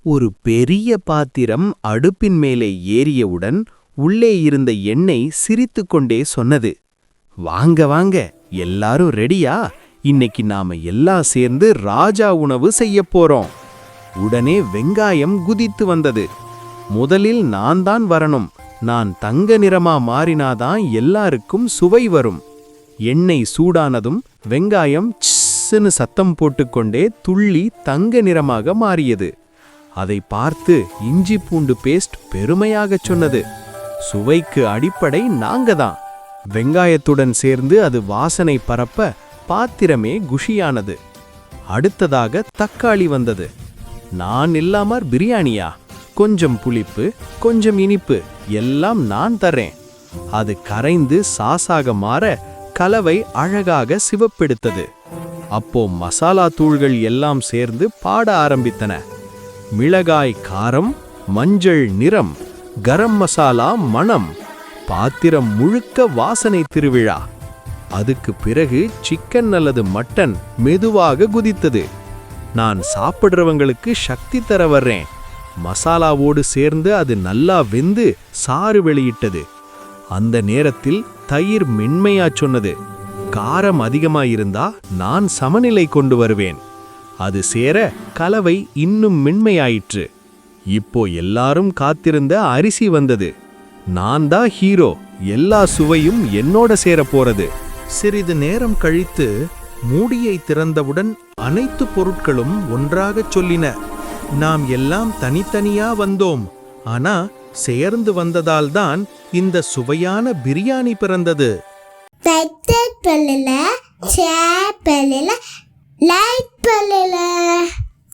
ஒரு பெரிய பாத்திரம் அடுப்பின் மேலே ஏறியவுடன் உள்ளே இருந்த எண்ணெய் சிரித்துக்கொண்டே சொன்னது, வாங்க வாங்க, எல்லாரும் ரெடியா? இன்னைக்கு நாம எல்லாம் சேர்ந்து ராஜா உணவு செய்யப் போறோம். உடனே வெங்காயம் குதித்து வந்தது. முதலில் நான் தான் வரணும், நான் தங்க நிறமா மாறினாதான் எல்லாருக்கும் சுவை வரும். எண்ணெய் சூடானதும் வெங்காயம் ச்ன்னு சத்தம் போட்டுக்கொண்டே துள்ளி தங்க நிறமாக மாறியது. அதை பார்த்து இஞ்சி பூண்டு பேஸ்ட் பெருமையாகச் சொன்னது, சுவைக்கு அடிப்படை நாங்கதான். வெங்காயத்துடன் சேர்ந்து அது வாசனை பரப்ப பாத்திரமே குஷியானது. அடுத்ததாக தக்காளி வந்தது. நான் இல்லாமற் பிரியாணியா? கொஞ்சம் புளிப்பு, கொஞ்சம் இனிப்பு, எல்லாம் நான் தர்றேன். அது கரைந்து சாசாக மாற கலவை அழகாக சிவப்பெடுத்தது. அப்போ மசாலா தூள்கள் எல்லாம் சேர்ந்து பாட ஆரம்பித்தன. மிளகாய் காரம், மஞ்சள் நிறம், கரம் மசாலா மணம், பாத்திரம் முழுக்க வாசனை திருவிழா. அதுக்கு பிறகு சிக்கன் அல்லது மட்டன் மெதுவாக குதித்தது. நான் சாப்பிடுறவங்களுக்கு சக்தி தர வர்றேன். மசாலாவோடு சேர்ந்து அது நல்லா வெந்து சாறு வெளியிட்டது. அந்த நேரத்தில் தயிர் மென்மையா சொன்னது, காரம் அதிகமாயிருந்தா நான் சமநிலை கொண்டு வருவேன். அது சேர கலவை இன்னும் மென்மையாயிற்று. இப்போ எல்லாரும் காத்திருந்த அரிசி வந்தது. நான் தான் ஹீரோ, எல்லா சுவையும் என்னோட சேர போறது. சிறிது நேரம் கழித்து மூடியை திறந்தவுடன் அனைத்து பொருட்களும் ஒன்றாகச் சொல்லின, நாம் எல்லாம் தனித்தனியா வந்தோம், ஆனா சேர்ந்து வந்ததால்தான் இந்த சுவையான பிரியாணி பிறந்தது. லைக் பண்ணல